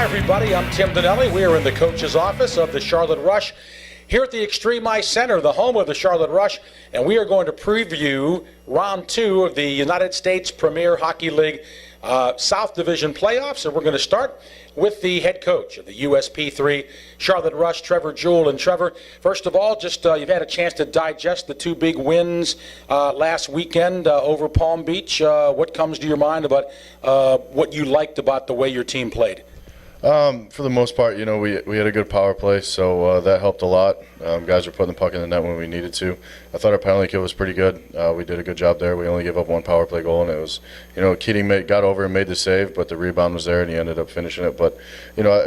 everybody. I'm Tim Donnelly. We are in the coach's office of the Charlotte Rush here at the Extreme Ice Center, the home of the Charlotte Rush, and we are going to preview round 2 of the United States Premier Hockey League South Division playoffs. And we're going to start with the head coach of the USP3 Charlotte Rush, Trevor Jewell. And Trevor, first of all, just you've had a chance to digest the 2 big wins last weekend over Palm Beach. What comes to your mind about what you liked about the way your team played? For the most part, we had a good power play, so that helped a lot. Guys were putting the puck in the net when we needed to. I thought our penalty kill was pretty good. We did a good job there. We only gave up 1 power play goal, and it was, Keating got over and made the save, but the rebound was there, and he ended up finishing it. But,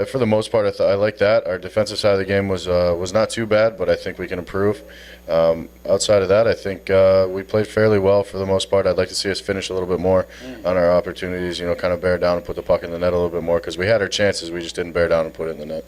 for the most part, I like that. Our defensive side of the game was not too bad, but I think we can improve. Outside of that, I think we played fairly well for the most part. I'd like to see us finish a little bit more on our opportunities, kind of bear down and put the puck in the net a little bit more, because we had our chances. We just didn't bear down and put it in the net.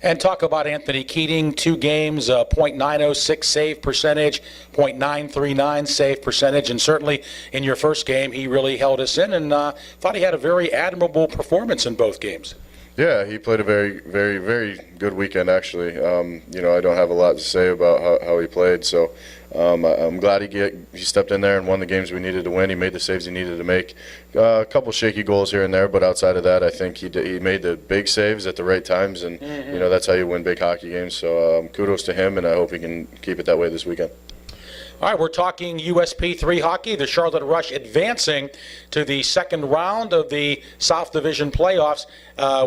And talk about Anthony Keating, 2 games, .906 save percentage, .939 save percentage, and certainly in your first game he really held us in, and thought he had a very admirable performance in both games. Yeah, he played a very, very, very good weekend, actually. I don't have a lot to say about how he played, so I'm glad he stepped in there and won the games we needed to win. He made the saves he needed to make. A couple shaky goals here and there, but outside of that, I think he made the big saves at the right times, and that's how you win big hockey games. So kudos to him, and I hope he can keep it that way this weekend. All right, we're talking USP3 hockey, the Charlotte Rush advancing to the second round of the South Division playoffs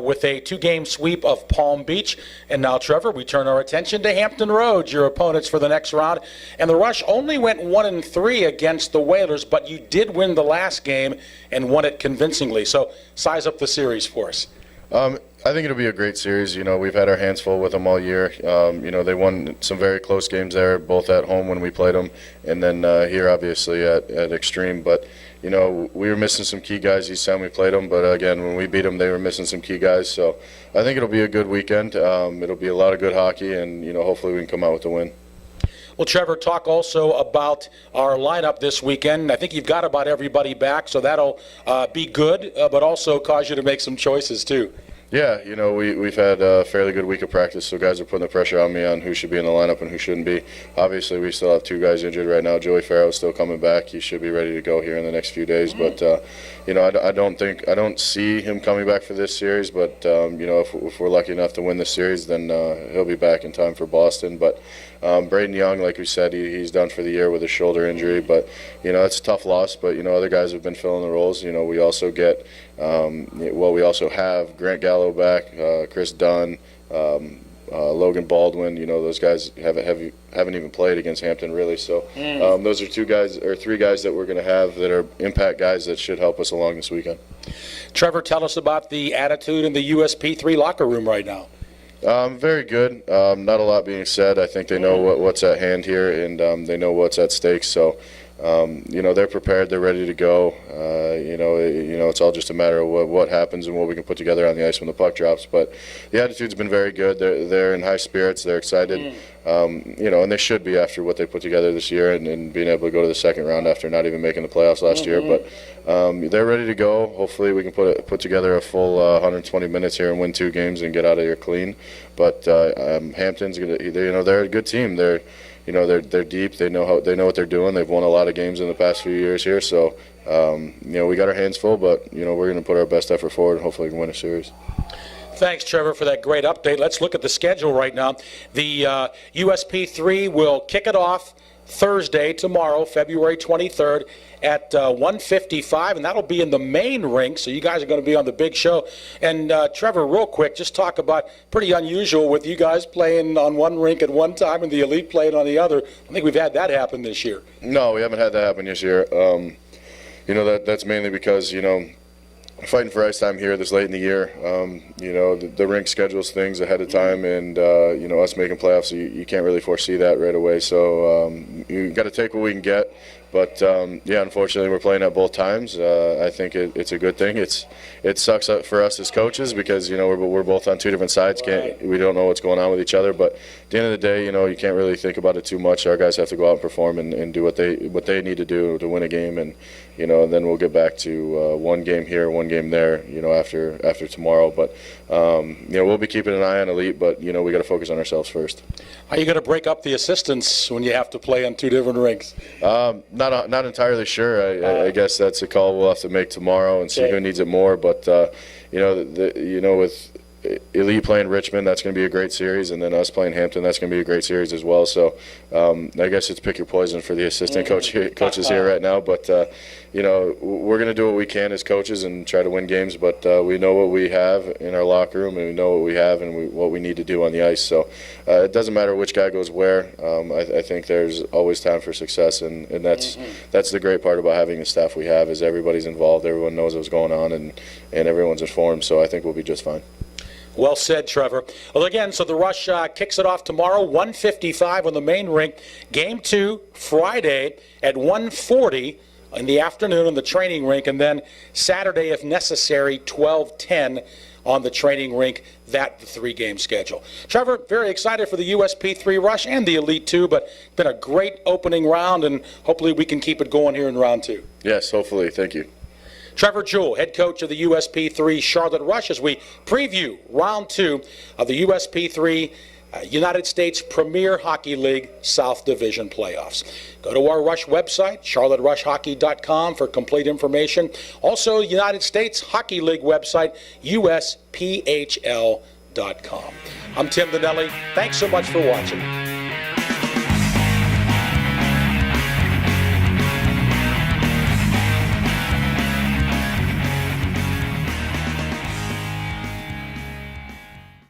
with a 2-game sweep of Palm Beach. And now, Trevor, we turn our attention to Hampton Roads, your opponents for the next round. And the Rush only went 1-3 against the Whalers, but you did win the last game and won it convincingly. So size up the series for us. I think it'll be a great series. We've had our hands full with them all year. They won some very close games there, both at home when we played them, and then here, obviously, at Extreme. But, we were missing some key guys each time we played them. But, again, when we beat them, they were missing some key guys. So I think it'll be a good weekend. It'll be a lot of good hockey, and, hopefully we can come out with a win. Well, Trevor, talk also about our lineup this weekend. I think you've got about everybody back, so that'll be good, but also cause you to make some choices, too. Yeah, we've had a fairly good week of practice, so guys are putting the pressure on me on who should be in the lineup and who shouldn't be. Obviously, we still have 2 guys injured right now. Joey Farrell's still coming back. He should be ready to go here in the next few days. But I don't see him coming back for this series. But if we're lucky enough to win this series, then he'll be back in time for Boston. But Braden Young, like we said, he's done for the year with a shoulder injury. But it's a tough loss. But other guys have been filling the roles. We also get we also have Grant Gallo back, Chris Dunn, Logan Baldwin. Those guys haven't even played against Hampton really. So those are 2 guys or 3 guys that we're going to have that are impact guys that should help us along this weekend. Trevor, tell us about the attitude in the USP3 locker room right now. Very good. Not a lot being said. I think they know what's at hand here, and they know what's at stake. So. They're prepared. They're ready to go. It's all just a matter of what happens and what we can put together on the ice when the puck drops. But the attitude's been very good. They're in high spirits. They're excited. And they should be after what they put together this year and being able to go to the second round after not even making the playoffs last year. But they're ready to go. Hopefully we can put together a full 120 minutes here and win 2 games and get out of here clean. But Hampton's they're a good team. They're deep. They know what they're doing. They've won a lot of games in the past few years here. So, we got our hands full, but we're going to put our best effort forward and hopefully we can win a series. Thanks, Trevor, for that great update. Let's look at the schedule right now. The USP3 will kick it off Thursday, tomorrow, February 23rd at 1:55, and that'll be in the main rink, so you guys are going to be on the big show. And Trevor, real quick, just talk about pretty unusual with you guys playing on one rink at one time and the Elite playing on the other. I think we've had that happen this year. No, we haven't had that happen this year. That's mainly because, fighting for ice time here this late in the year. The rink schedules things ahead of time, and us making playoffs, you can't really foresee that right away. So you got to take what we can get. But yeah, unfortunately, we're playing at both times. I think it's a good thing. It sucks for us as coaches because we're both on two different sides. We don't know what's going on with each other. But at the end of the day, you can't really think about it too much. Our guys have to go out and perform and do what they need to do to win a game, and then we'll get back to one game here, one game there. After tomorrow. But we'll be keeping an eye on Elite. But we got to focus on ourselves first. How are you going to break up the assistants when you have to play on two different rinks? Not entirely sure. I guess that's a call we'll have to make tomorrow and see who needs it more. But with Elite playing Richmond, that's going to be a great series, and then us playing Hampton, that's going to be a great series as well. So I guess it's pick your poison for the assistant coaches here right now. But we're going to do what we can as coaches and try to win games. But we know what we have in our locker room, and we know what we have and what we need to do on the ice. So it doesn't matter which guy goes where. I think there's always time for success, and that's the great part about having the staff we have is everybody's involved, everyone knows what's going on, and everyone's informed. So I think we'll be just fine. Well said, Trevor. Well, again, so the Rush kicks it off tomorrow, 1:55 on the main rink. Game 2, Friday at 1:40 in the afternoon on the training rink, and then Saturday, if necessary, 12:10 on the training rink. That the 3-game schedule. Trevor, very excited for the USP3 Rush and the Elite 2, but it's been a great opening round, and hopefully we can keep it going here in round 2. Yes, hopefully. Thank you. Trevor Jewell, head coach of the USP3 Charlotte Rush, as we preview round 2 of the USP3 United States Premier Hockey League South Division playoffs. Go to our Rush website, charlotterushhockey.com, for complete information. Also, United States Hockey League website, USPHL.com. I'm Tim Donnelly. Thanks so much for watching.